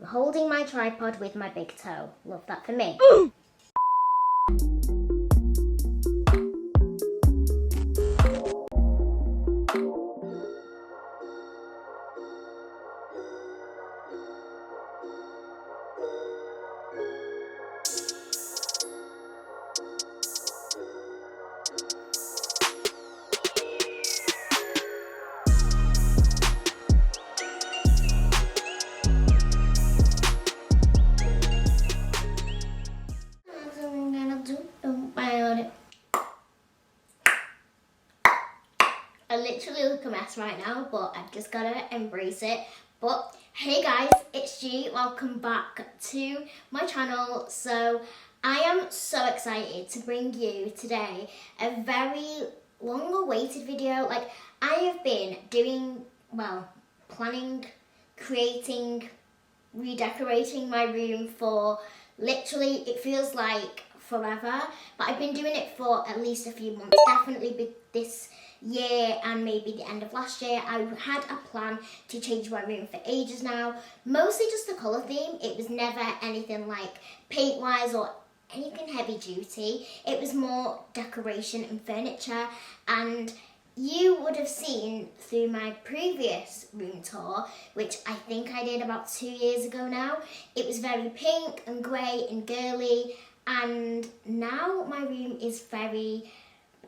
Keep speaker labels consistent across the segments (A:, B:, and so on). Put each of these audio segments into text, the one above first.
A: holding my tripod with my big toe. Love that for me. I literally look a mess right now, but I've just gotta embrace it. But hey guys, it's G. Welcome back to my channel. So I am so excited to bring you today a very long awaited video. Like, I have been doing, well, planning, creating, redecorating my room for literally, it feels like forever, but I've been doing it for at least a few months, definitely this year and maybe the end of last year. I had a plan to change my room for ages now, mostly just the colour theme. It was never anything like paint wise or anything heavy duty. It was more decoration and furniture, and you would have seen through my previous room tour, which I think I did about 2 years ago now, it was very pink and grey and girly, and now my room is very,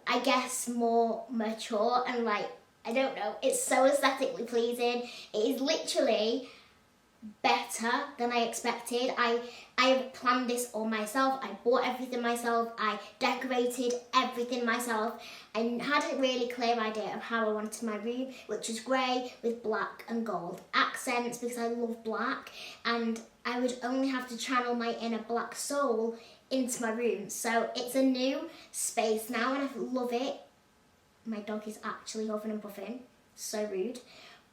A: I guess, more mature and like, I don't know, it's so aesthetically pleasing. It is literally better than I expected. I have planned this all myself. I bought everything myself. I decorated everything myself. I had a really clear idea of how I wanted my room, which was grey with black and gold accents because I love black, and I would only have to channel my inner black soul into my room. So it's a new space now and I love it. My dog is actually huffing and puffing, so rude.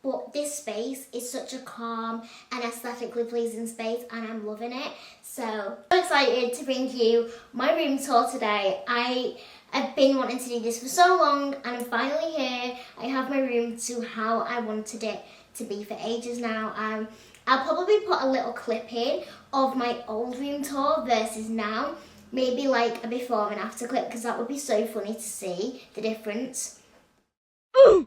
A: But this space is such a calm and aesthetically pleasing space and I'm loving it. So I'm excited to bring you my room tour today. I have been wanting to do this for so long and I'm finally here. I have my room to how I wanted it to be for ages now. I'll probably put a little clip in of my old room tour versus now. Maybe like a before and after clip, because that would be so funny to see the difference. Ooh.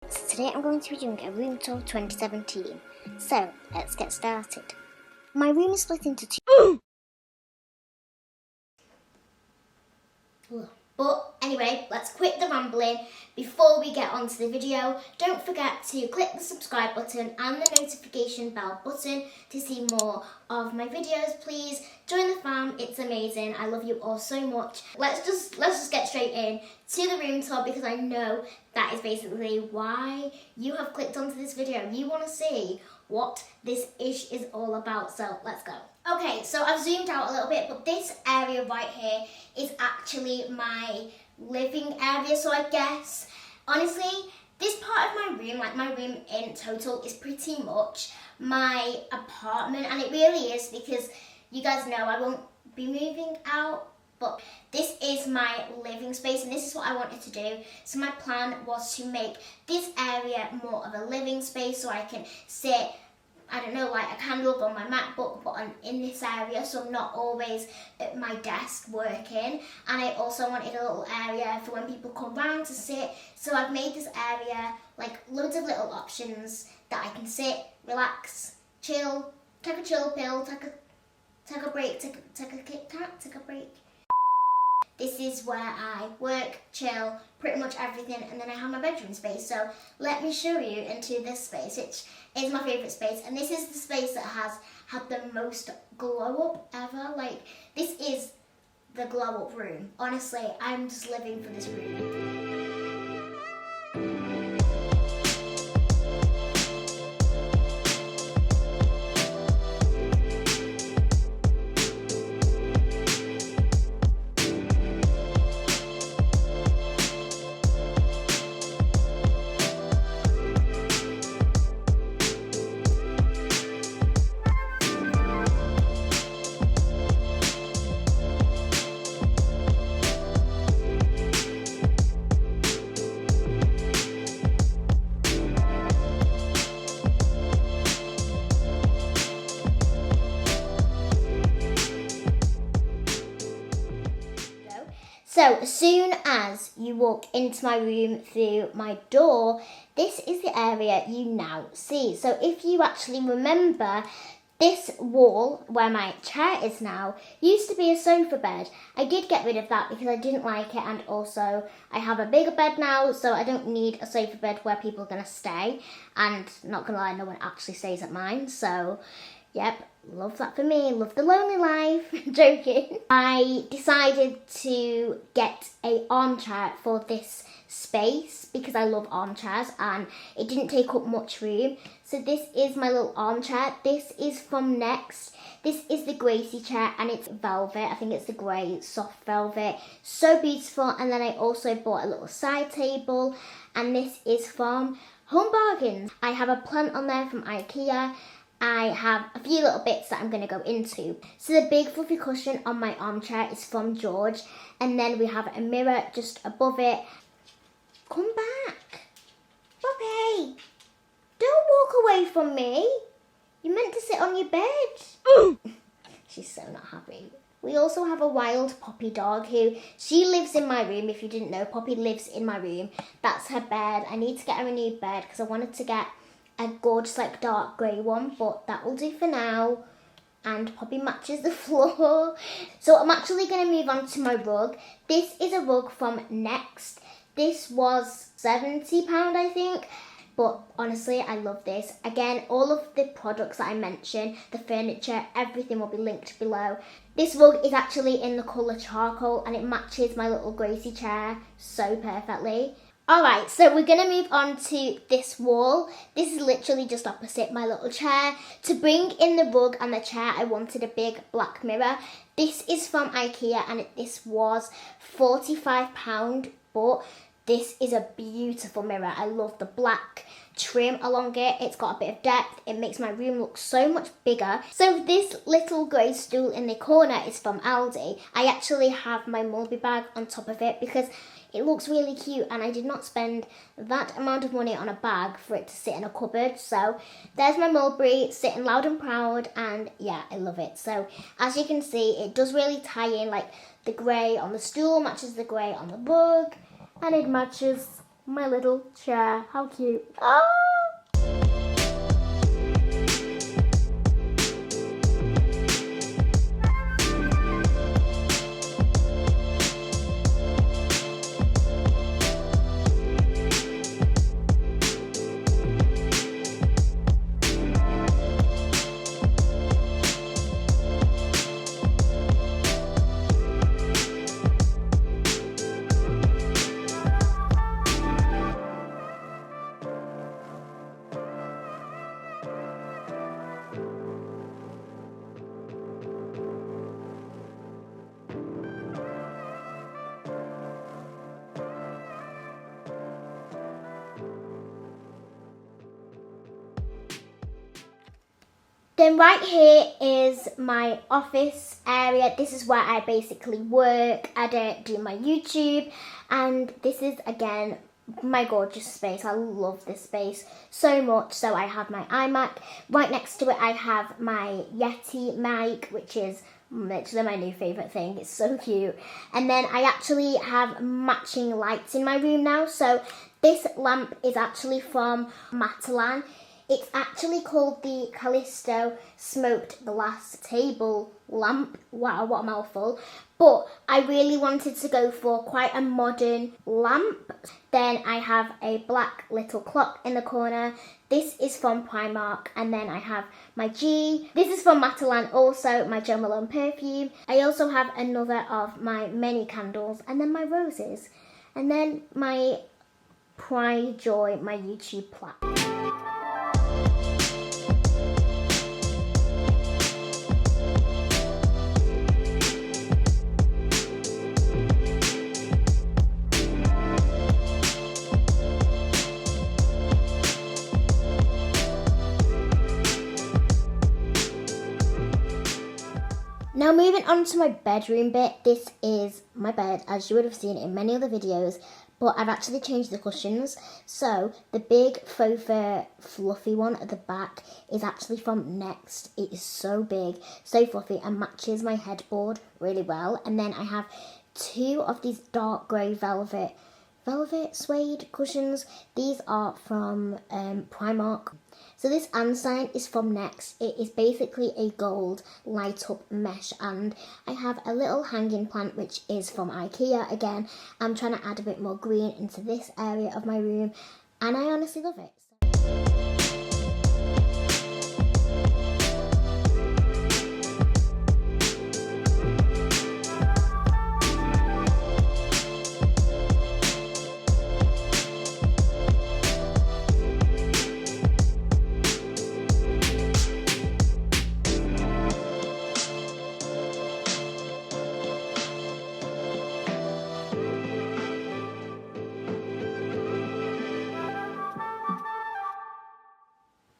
A: So today I'm going to be doing a room tour 2017. So let's get started. My room is split into two. But anyway, let's quit the rambling. Before we get onto the video, don't forget to click the subscribe button and the notification bell button to see more of my videos. Please join the fam, it's amazing. I love you all so much. Let's just get straight in to the room tour, because I know that is basically why you have clicked onto this video. You want to see what this ish is all about, so let's go. Okay, so I've zoomed out a little bit, but this area right here is actually my living area. So I guess, honestly, this part of my room, like my room in total, is pretty much my apartment. And it really is, because you guys know I won't be moving out, but this is my living space and this is what I wanted to do. So my plan was to make this area more of a living space so I can sit, I don't know, like a candle on my MacBook, but in this area, so I'm not always at my desk working. And I also wanted a little area for when people come round to sit. So I've made this area like loads of little options that I can sit, relax, chill, take a chill pill, take a break, take a Kit Kat, take a break. This is where I work, chill, pretty much everything, and then I have my bedroom space. So let me show you into this space, which is my favourite space. And this is the space that has had the most glow up ever. Like, this is the glow up room. Honestly, I'm just living for this room. So as soon as you walk into my room through my door, this is the area you now see. So if you actually remember, this wall where my chair is now used to be a sofa bed. I did get rid of that because I didn't like it, and also I have a bigger bed now, so I don't need a sofa bed where people are going to stay. And not going to lie, no one actually stays at mine, so yep, love that for me. Love the lonely life. Joking. I decided to get an armchair for this space because I love armchairs and it didn't take up much room. So this is my little armchair. This is from Next. This is the Gracie chair and it's velvet. I think it's the grey soft velvet. So beautiful. And then I also bought a little side table, and this is from Home Bargains. I have a plant on there from IKEA. I have a few little bits that I'm going to go into. So the big fluffy cushion on my armchair is from George. And then we have a mirror just above it. Come back. Poppy, don't walk away from me. You're meant to sit on your bed. She's so not happy. We also have a wild Poppy dog who, she lives in my room. If you didn't know, Poppy lives in my room. That's her bed. I need to get her a new bed because I wanted to get a gorgeous like dark grey one, but that will do for now. And Poppy matches the floor. So I'm actually going to move on to my rug. This is a rug from Next. This was £70, I think. But honestly, I love this. Again, all of the products that I mentioned, the furniture, everything will be linked below. This rug is actually in the colour charcoal and it matches my little Gracie chair so perfectly. Alright, so we're going to move on to this wall. This is literally just opposite my little chair. To bring in the rug and the chair, I wanted a big black mirror. This is from IKEA and this was £45, but this is a beautiful mirror. I love the black trim along it. It's got a bit of depth. It makes my room look so much bigger. So this little grey stool in the corner is from Aldi. I actually have my Mulberry bag on top of it because it looks really cute and I did not spend that amount of money on a bag for it to sit in a cupboard. So there's my Mulberry sitting loud and proud, and yeah, I love it. So as you can see, it does really tie in, like the grey on the stool matches the grey on the rug. And it matches my little chair. How cute. Ah! Then right here is my office area. This is where I basically work, edit, do my YouTube. And this is, again, my gorgeous space. I love this space so much. So I have my iMac. Right next to it, I have my Yeti mic, which is literally my new favourite thing. It's so cute. And then I actually have matching lights in my room now. So this lamp is actually from Matalan. It's actually called the Callisto Smoked Glass Table Lamp. Wow, what a mouthful. But I really wanted to go for quite a modern lamp. Then I have a black little clock in the corner. This is from Primark. And then I have my G. This is from Matalan also, my Jo Malone perfume. I also have another of my many candles. And then my roses. And then my Pride Joy, my YouTube plaque. Now moving on to my bedroom bit, this is my bed as you would have seen in many other videos, but I've actually changed the cushions. So the big faux fur fluffy one at the back is actually from Next. It is so big, so fluffy and matches my headboard really well. And then I have 2 of these dark grey velvet suede cushions. These are from Primark. So this sign is from Next. It is basically a gold light up mesh, and I have a little hanging plant which is from IKEA. Again, I'm trying to add a bit more green into this area of my room, and I honestly love it.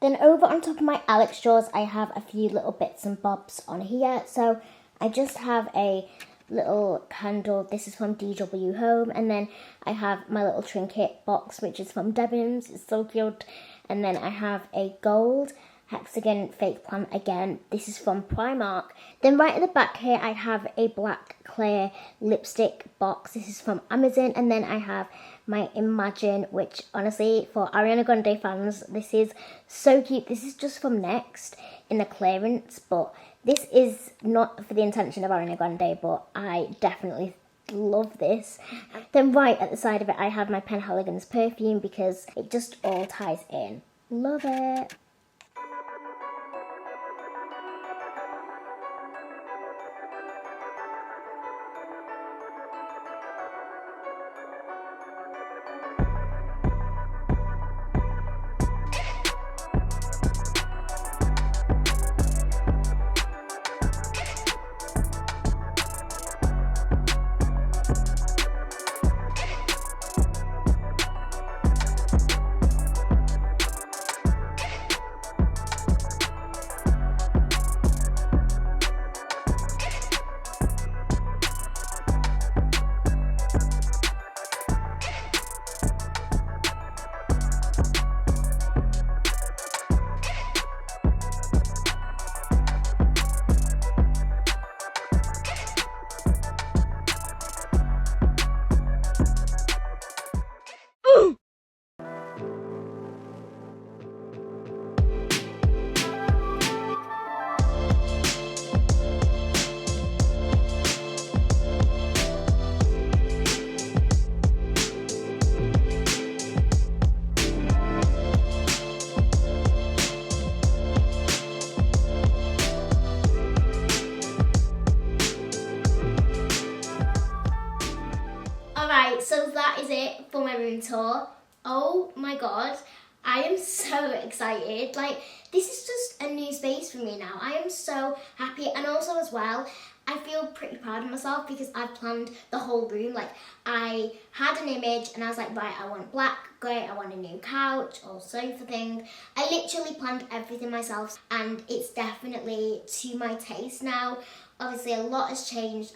A: Then over on top of my Alex drawers, I have a few little bits and bobs on here. So I just have a little candle. This is from DW Home. And then I have my little trinket box, which is from Debenhams. It's so cute. And then I have a gold hexagon fake plant again. This is from Primark. Then right at the back here, I have a black clear lipstick box. This is from Amazon. And then I have my Imagine, which honestly, for Ariana Grande fans, this is so cute. This is just from Next in the clearance, but this is not for the intention of Ariana Grande, but I definitely love this. Then right at the side of it, I have my Penhaligon's perfume because it just all ties in. Love it. So that is it for my room tour. Oh my god, I am so excited. Like, this is just a new space for me now. I am so happy, and also as well, I feel pretty proud of myself because I've planned the whole room. Like, I had an image and I was like, right, I want black, grey, I want a new couch or sofa thing. I literally planned everything myself, and it's definitely to my taste now. Obviously, a lot has changed.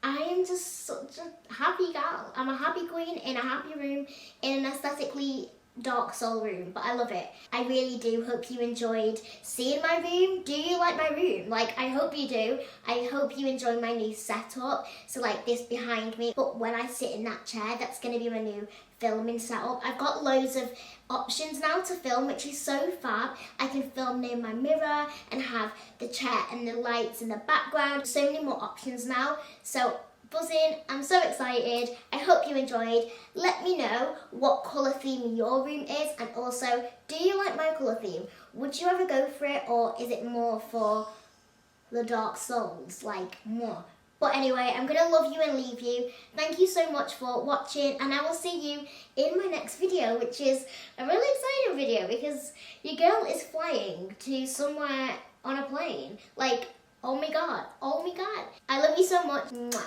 A: I am just such a happy gal. I'm a happy queen in a happy room, in an aesthetically dark soul room, but I love it. I really do hope you enjoyed seeing my room. Do you like my room? Like, I hope you do. I hope you enjoy my new setup. So like this behind me, but when I sit in that chair, that's going to be my new filming setup. I've got loads of options now to film, which is so fab. I can film near my mirror and have the chair and the lights in the background. So many more options now. So buzzing, I'm so excited. I hope you enjoyed. Let me know what colour theme your room is, and also, do you like my colour theme? Would you ever go for it, or is it more for the dark souls, like more? But anyway, I'm going to love you and leave you. Thank you so much for watching, and I will see you in my next video, which is a really exciting video because your girl is flying to somewhere on a plane. Like, oh my god, oh my god. I love you so much. Mwah.